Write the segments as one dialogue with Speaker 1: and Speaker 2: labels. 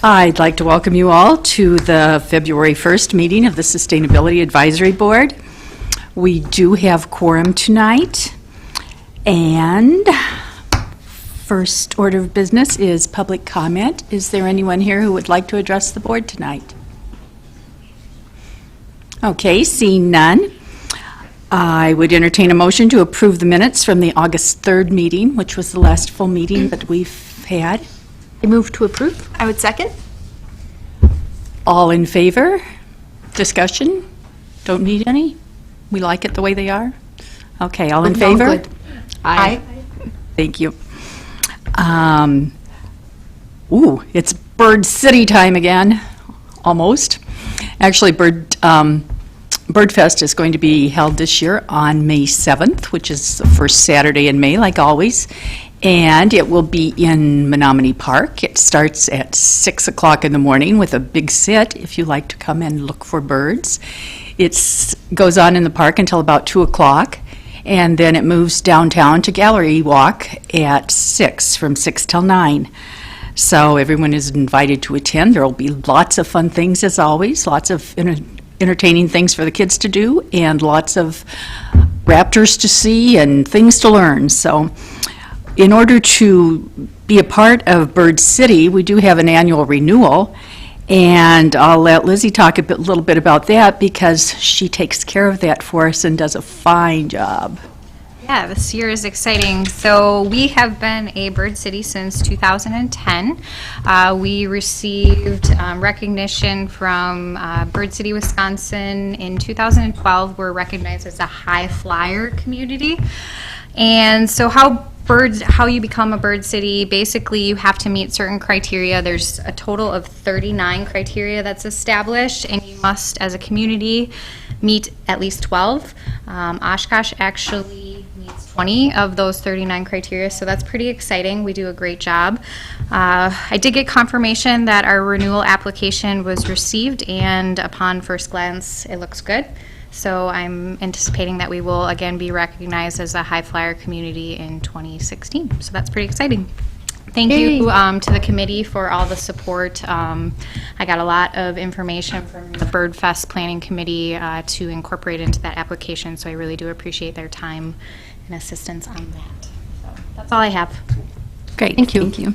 Speaker 1: I'd like to welcome you all to the February 1st meeting of the Sustainability Advisory Board. We do have quorum tonight, and first order of business is public comment. Is there anyone here who would like to address the board tonight? Okay, seeing none, I would entertain a motion to approve the minutes from the August 3rd meeting, which was the last full meeting that we've had.
Speaker 2: I move to approve.
Speaker 3: I would second.
Speaker 1: All in favor? Discussion? Don't need any? We like it the way they are? Okay, all in favor?
Speaker 2: Good. Aye.
Speaker 1: Thank you. It's Bird City time again, almost. Actually, Bird Fest is going to be held this year on May 7th, which is the first Saturday in May, like always. And it will be in Menominee Park. It starts at 6 o'clock in the morning with a big sit if you like to come and look for birds. It goes on in the park until about 2 o'clock, and then it moves downtown to Gallery Walk at 6, from 6 till 9. So everyone is invited to attend. There will be lots of fun things, as always, lots of entertaining things for the kids to do, and lots of raptors to see and things to learn. So in order to be a part of Bird City, we do have an annual renewal, and I'll let Lizzie talk a little bit about that because she takes care of that for us and does a fine job.
Speaker 4: Yeah, this year is exciting. So we have been a Bird City since 2010. We received recognition from Bird City, Wisconsin. In 2012, we're recognized as a high flyer community. And so how you become a Bird City, basically you have to meet certain criteria. There's a total of 39 criteria that's established, and you must, as a community, meet at least 12. Oshkosh actually meets 20 of those 39 criteria, so that's pretty exciting. We do a great job. I did get confirmation that our renewal application was received, and upon first glance, it looks good. So I'm anticipating that we will again be recognized as a high flyer community in 2016. So that's pretty exciting. Thank you to the committee for all the support. I got a lot of information from the Bird Fest Planning Committee to incorporate into that application, so I really do appreciate their time and assistance on that. So that's all I have.
Speaker 1: Great, thank you. Thank you.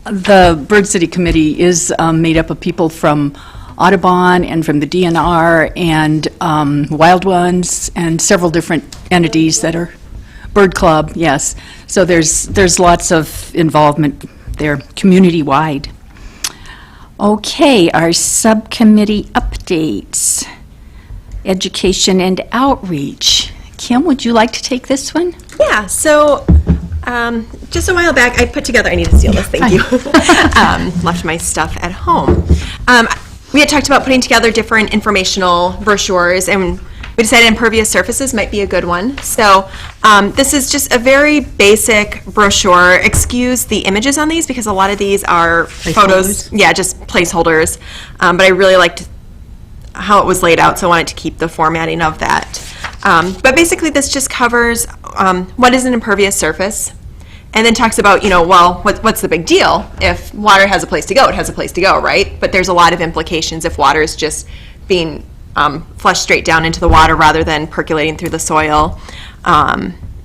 Speaker 1: The Bird City Committee is made up of people from Audubon and from the DNR and Wild Ones and several different entities that are Bird Club, yes. So there's lots of involvement there, community-wide. Okay, our subcommittee updates. Education and outreach. Kim, would you like to take this one?
Speaker 3: Yeah, so just a while back, I put together, I need to steal this, thank you. Left my stuff at home. We had talked about putting together different informational brochures, and we decided impervious surfaces might be a good one. So this is just a very basic brochure. Excuse the images on these because a lot of these are photos. Yeah, just placeholders. But I really liked how it was laid out, so I wanted to keep the formatting of that. But basically this just covers what is an impervious surface, and then talks about, well, what's the big deal? If water has a place to go, it has a place to go, right? But there's a lot of implications if water is just being flushed straight down into the water rather than percolating through the soil.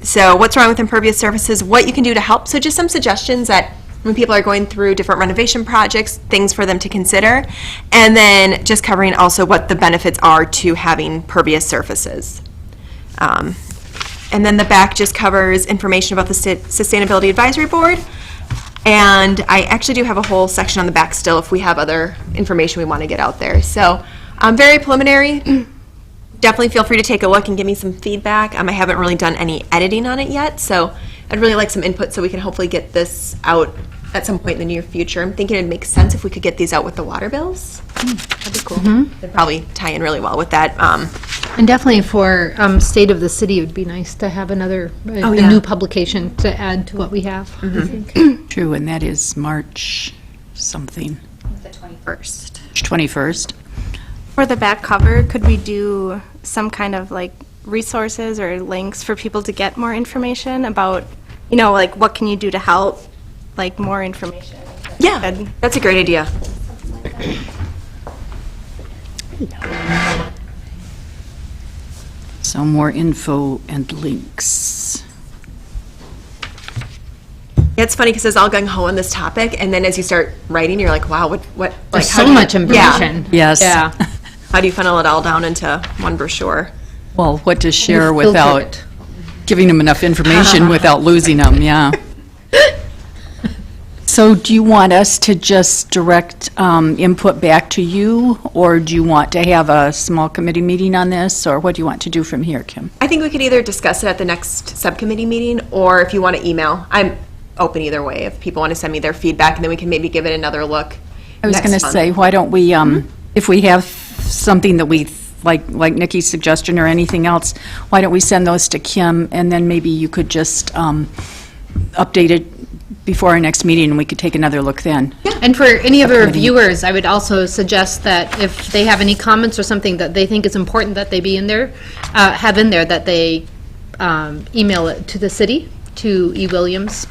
Speaker 3: So what's wrong with impervious surfaces? What you can do to help. So just some suggestions that when people are going through different renovation projects, things for them to consider. And then just covering also what the benefits are to having pervious surfaces. And then the back just covers information about the Sustainability Advisory Board. And I actually do have a whole section on the back still if we have other information we want to get out there. So very preliminary. Definitely feel free to take a look and give me some feedback. I haven't really done any editing on it yet, so I'd really like some input so we can hopefully get this out at some point in the near future. I'm thinking it'd make sense if we could get these out with the water bills. That'd be cool. They'd probably tie in really well with that.
Speaker 2: And definitely for State of the City, it would be nice to have another a new publication to add to what we have. I think.
Speaker 1: True, and that is March something.
Speaker 4: The 21st.
Speaker 1: 21st.
Speaker 5: For the back cover, could we do some kind of like resources or links for people to get more information about, like what can you do to help, like more information?
Speaker 3: Yeah, that's a great idea.
Speaker 1: So more info and links.
Speaker 3: Yeah, it's funny because it's all gung ho on this topic, and then as you start writing, you're like, wow, what?
Speaker 2: There's
Speaker 3: how
Speaker 2: so
Speaker 3: do you-
Speaker 2: much information.
Speaker 1: Yes.
Speaker 2: Yeah.
Speaker 3: How do you funnel it all down into one brochure?
Speaker 1: Well, what to share
Speaker 2: Filter
Speaker 1: without
Speaker 2: it.
Speaker 1: giving them enough information without losing them, yeah. So do you want us to just direct input back to you, or do you want to have a small committee meeting on this, or what do you want to do from here, Kim?
Speaker 3: I think we could either discuss it at the next subcommittee meeting, or if you want to email, I'm open either way. If people want to send me their feedback, and then we can maybe give it another look.
Speaker 1: I was
Speaker 3: next
Speaker 1: going to
Speaker 3: month.
Speaker 1: say, why don't we, if we have something that we, like Nikki's suggestion or anything else, why don't we send those to Kim, and then maybe you could just update it before our next meeting, and we could take another look then.
Speaker 2: And for any of our viewers, I would also suggest that if they have any comments or something that they think is important that they be in there, have in there, that they email it to the city, to E. Williams,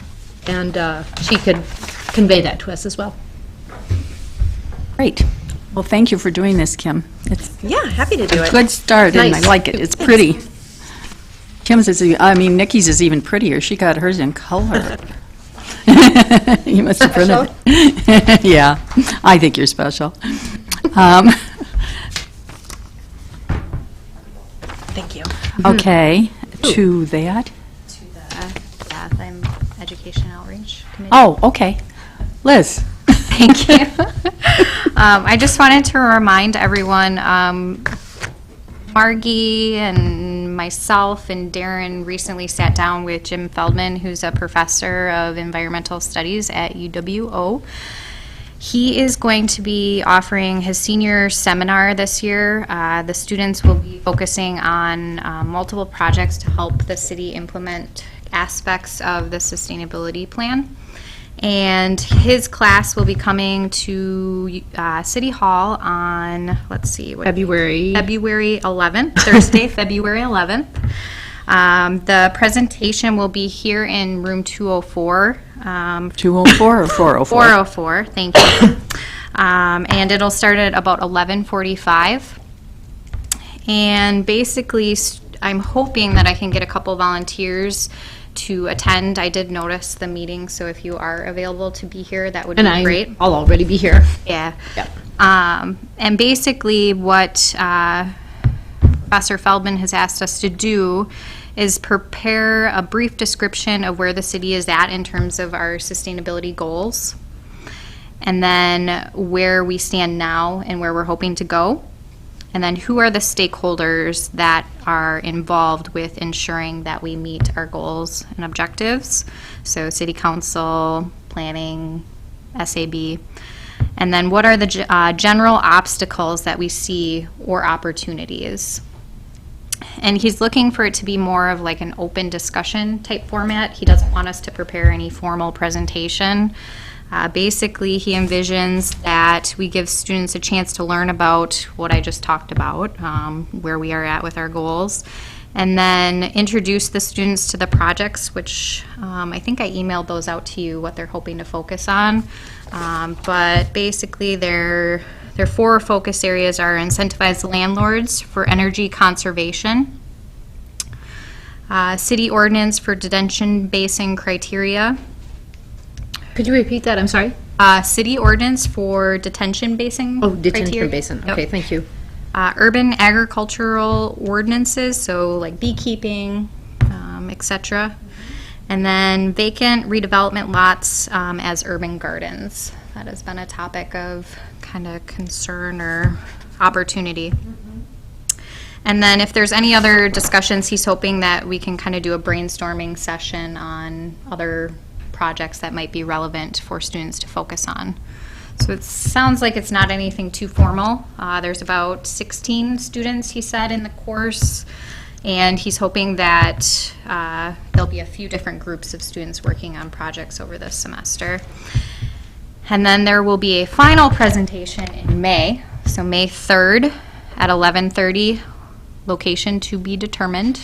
Speaker 2: and she could convey that to us as well.
Speaker 1: Great. Well, thank you for doing this, Kim. It's
Speaker 3: Yeah, happy to do
Speaker 1: a
Speaker 3: it.
Speaker 1: good start, and I
Speaker 2: Nice.
Speaker 1: like it. It's pretty. Kim's is, Nikki's is even prettier. She got hers in color. You must have printed it. Yeah, I think you're special.
Speaker 3: Thank you.
Speaker 1: Okay, to that.
Speaker 4: The Education Outreach Committee.
Speaker 1: Oh, okay. Liz?
Speaker 4: Thank you. I just wanted to remind everyone, Margie and myself and Darren recently sat down with Jim Feldman, who's a professor of environmental studies at UWO. He is going to be offering his senior seminar this year. The students will be focusing on multiple projects to help the city implement aspects of the sustainability plan. And his class will be coming to City Hall on, let's see,
Speaker 2: February.
Speaker 4: February 11th, Thursday, February 11th. The presentation will be here in room 204.
Speaker 1: 204 or 404?
Speaker 4: 404, thank you. And it'll start at about 11:45. And basically, I'm hoping that I can get a couple volunteers to attend. I did notice the meeting, so if you are available to be here, that would be
Speaker 2: And
Speaker 4: great.
Speaker 2: I'll already be here.
Speaker 4: Yeah.
Speaker 2: Yep.
Speaker 4: And basically what Professor Feldman has asked us to do is prepare a brief description of where the city is at in terms of our sustainability goals, and then where we stand now and where we're hoping to go, and then who are the stakeholders that are involved with ensuring that we meet our goals and objectives. So city council, planning, SAB. And then what are the general obstacles that we see or opportunities? And he's looking for it to be more of like an open discussion type format. He doesn't want us to prepare any formal presentation. Basically, he envisions that we give students a chance to learn about what I just talked about, where we are at with our goals, and then introduce the students to the projects, which I think I emailed those out to you, what they're hoping to focus on. But basically, their four focus areas are incentivize landlords for energy conservation, city ordinance for detention basin criteria,
Speaker 2: Could you repeat that? I'm sorry.
Speaker 4: city ordinance for detention basin
Speaker 2: Oh, detention
Speaker 4: criteria.
Speaker 2: basin.
Speaker 4: Yep.
Speaker 2: Okay, thank you.
Speaker 4: Urban agricultural ordinances, so like beekeeping, et cetera. And then vacant redevelopment lots as urban gardens. That has been a topic of kind of concern or opportunity. And then if there's any other discussions, he's hoping that we can kind of do a brainstorming session on other projects that might be relevant for students to focus on. So it sounds like it's not anything too formal. There's about 16 students, he said, in the course, and he's hoping that there'll be a few different groups of students working on projects over this semester. And then there will be a final presentation in May, so May 3rd at 11:30, location to be determined,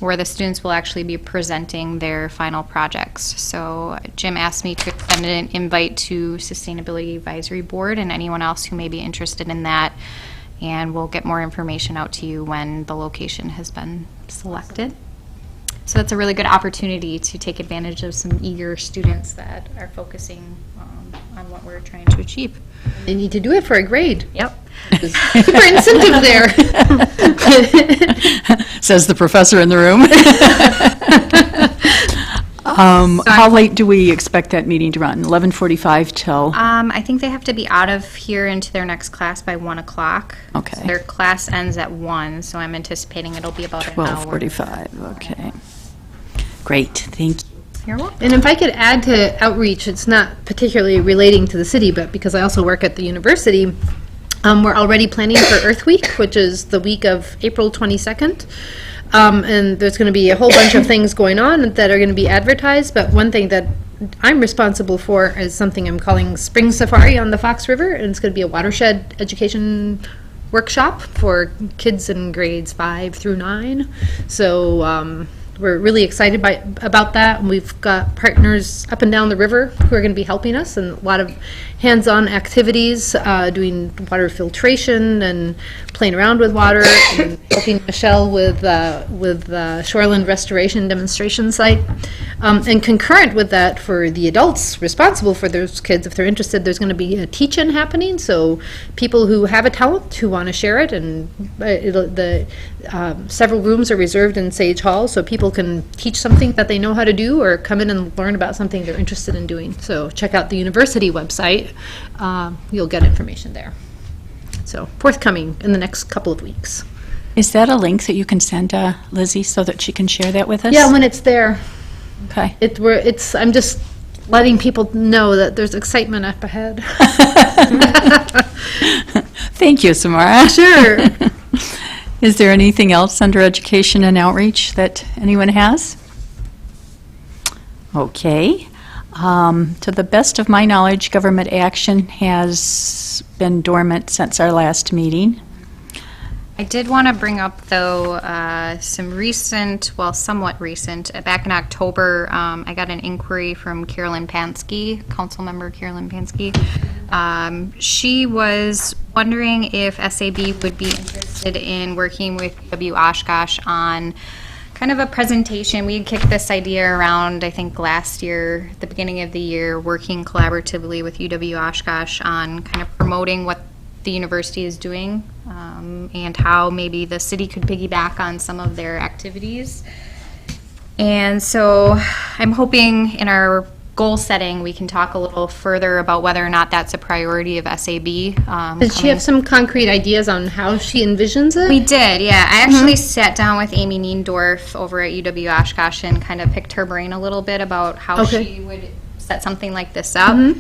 Speaker 4: where the students will actually be presenting their final projects. So Jim asked me to extend an invite to Sustainability Advisory Board and anyone else who may be interested in that, and we'll get more information out to you when the location has been selected. So that's a really good opportunity to take advantage of some eager students that are focusing on what we're trying to achieve.
Speaker 2: They need to do it for a grade.
Speaker 4: Yep.
Speaker 2: Super incentive there.
Speaker 1: Says the professor in the room. How late do we expect that meeting to run? 11:45 till?
Speaker 4: I think they have to be out of here into their next class by 1 o'clock.
Speaker 1: Okay.
Speaker 4: So their class ends at 1, so I'm anticipating it'll be about an hour.
Speaker 1: 12:45, okay. Great, thank you.
Speaker 4: You're welcome.
Speaker 2: And if I could add to outreach, it's not particularly relating to the city, but because I also work at the university, we're already planning for Earth Week, which is the week of April 22nd. And there's going to be a whole bunch of things going on that are going to be advertised, but one thing that I'm responsible for is something I'm calling Spring Safari on the Fox River, and it's going to be a watershed education workshop for kids in grades 5 through 9. So we're really excited about that. And we've got partners up and down the river who are going to be helping us, and a lot of hands-on activities, doing water filtration and playing around with water, and helping Michelle with shoreline restoration demonstration site. And concurrent with that, for the adults responsible for those kids, if they're interested, there's going to be a teach-in happening. So people who have a talent who want to share it, and several rooms are reserved in Sage Hall, so people can teach something that they know how to do, or come in and learn about something they're interested in doing. So check out the university website. You'll get information there. So forthcoming in the next couple of weeks.
Speaker 1: Is that a link that you can send to Lizzie so that she can share that with us?
Speaker 2: Yeah, when it's there.
Speaker 1: Okay.
Speaker 2: I'm just letting people know that there's excitement up ahead.
Speaker 1: Thank you, Samara.
Speaker 2: Sure.
Speaker 1: Is there anything else under education and outreach that anyone has? Okay. To the best of my knowledge, government action has been dormant since our last meeting.
Speaker 4: I did want to bring up, though, some recent, well, somewhat recent, back in October, I got an inquiry from Carolyn Pansky, council member Carolyn Pansky. She was wondering if SAB would be interested in working with UW Oshkosh on kind of a presentation. We had kicked this idea around, I think, last year, at the beginning of the year, working collaboratively with UW Oshkosh on kind of promoting what the university is doing, and how maybe the city could piggyback on some of their activities. And so I'm hoping in our goal setting we can talk a little further about whether or not that's a priority of SAB.
Speaker 2: Did she have some concrete ideas on how she envisions it?
Speaker 4: We did, yeah. I actually sat down with Amy Niendorf over at UW Oshkosh and kind of picked her brain a little bit about how she would set something like this up.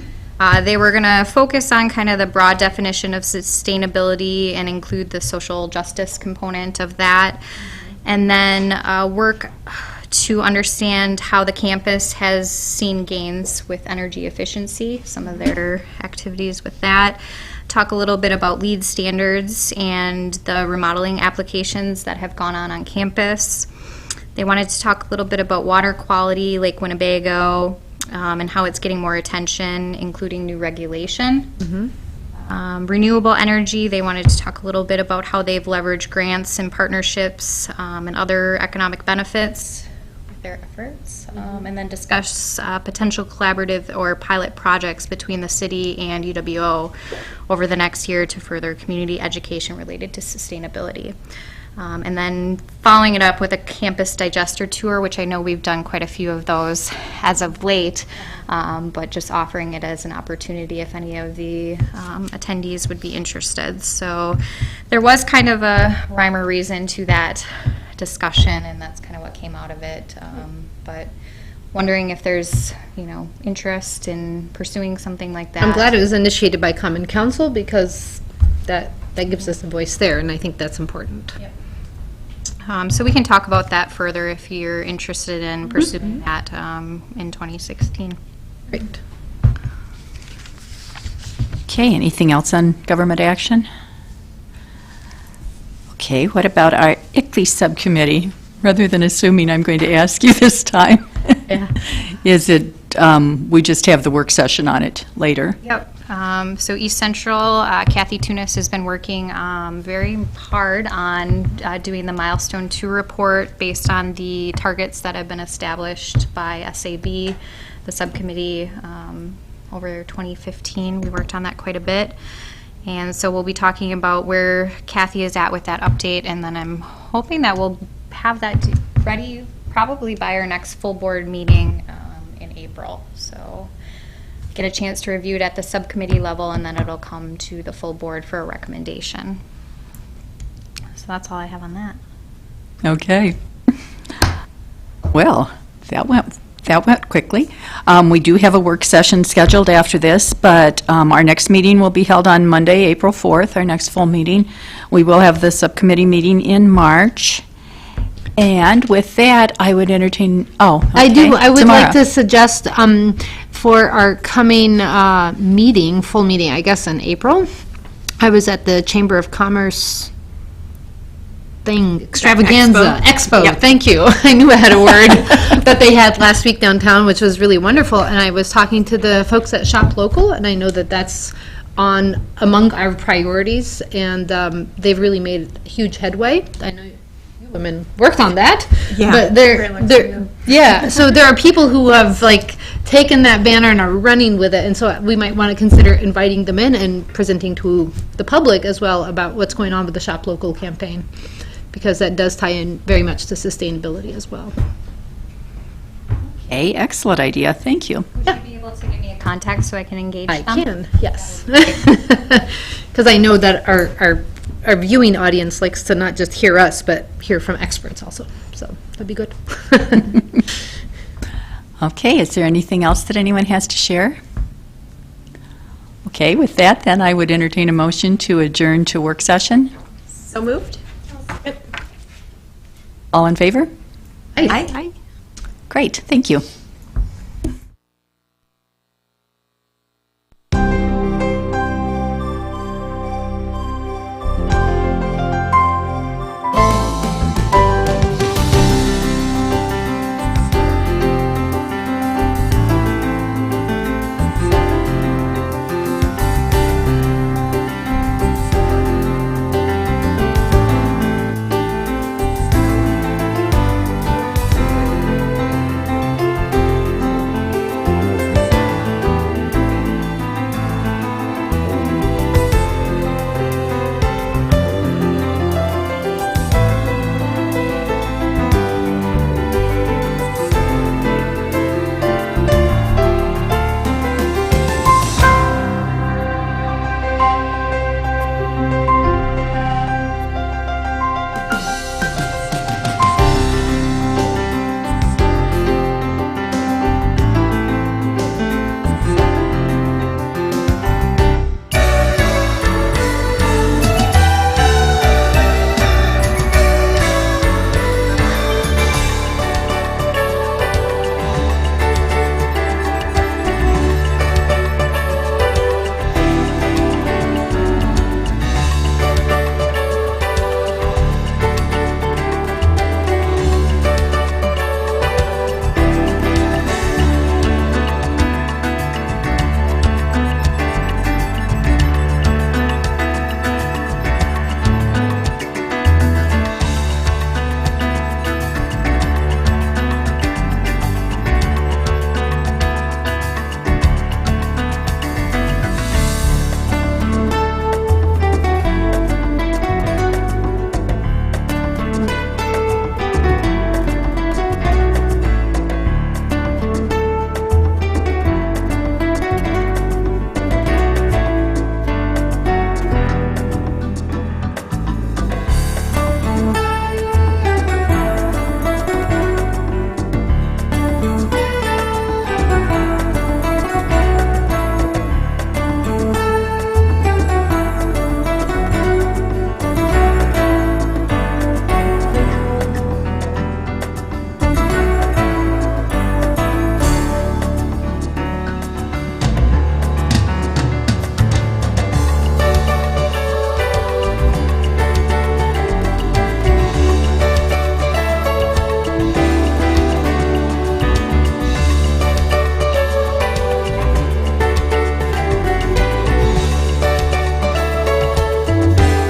Speaker 4: They were going to focus on kind of the broad definition of sustainability and include the social justice component of that, and then work to understand how the campus has seen gains with energy efficiency, some of their activities with that. Talk a little bit about LEED standards and the remodeling applications that have gone on campus. They wanted to talk a little bit about water quality, Lake Winnebago, and how it's getting more attention, including new regulation. Renewable energy, they wanted to talk a little bit about how they've leveraged grants and partnerships and other economic benefits with their efforts, and then discuss potential collaborative or pilot projects between the city and UWO over the next year to further community education related to sustainability. And then following it up with a campus digester tour, which I know we've done quite a few of those as of late, but just offering it as an opportunity if any of the attendees would be interested. So there was kind of a rhyme or reason to that discussion, and that's kind of what came out of it. But wondering if there's, interest in pursuing something like that.
Speaker 2: I'm glad it was initiated by Common Council, because that gives us a voice there, and I think that's important.
Speaker 4: Yep. So we can talk about that further if you're interested in pursuing that in 2016.
Speaker 2: Great.
Speaker 1: Okay, anything else on government action? Okay, what about our ICLEI subcommittee? rather than assuming I'm going to ask you this time.
Speaker 2: Yeah.
Speaker 1: Is it, we just have the work session on it later?
Speaker 4: Yep. So East Central, Kathy Tunis has been working very hard on doing the Milestone 2 report based on the targets that have been established by SAB, the subcommittee, over 2015. We worked on that quite a bit. And so we'll be talking about where Kathy is at with that update, and then I'm hoping that we'll have that ready probably by our next full board meeting in April. So get a chance to review it at the subcommittee level, and then it'll come to the full board for a recommendation. So that's all I have on that.
Speaker 1: Okay. Well, that went quickly. We do have a work session scheduled after this, but our next meeting will be held on Monday, April 4th, our next full meeting. We will have the subcommittee meeting in March. And with that, I would entertain,
Speaker 2: I would
Speaker 1: Tamara.
Speaker 2: like to suggest for our coming full meeting, I guess in April, I was at the Chamber of Commerce extravaganza, expo.
Speaker 3: Yep.
Speaker 2: Thank you. I knew I had a word that they had last week downtown, which was really wonderful. And I was talking to the folks at Shop Local, and I know that that's among our priorities, and they've really made huge headway. I know you women worked on that, but so there are people who have taken that banner and are running with it, and so we might want to consider inviting them in and presenting to the public as well about what's going on with the Shop Local campaign, because that does tie in very much to sustainability as well.
Speaker 1: Okay, excellent idea. Thank you.
Speaker 4: Would you be able to give me a contact so I can engage
Speaker 2: I
Speaker 4: them?
Speaker 2: can, yes. Because I know that our viewing audience likes to not just hear us, but hear from experts also. So that'd be good.
Speaker 1: Okay, is there anything else that anyone has to share? Okay, with that, then I would entertain a motion to adjourn to work session.
Speaker 3: So moved?
Speaker 1: All in favor?
Speaker 3: Aye.
Speaker 1: Great, thank you.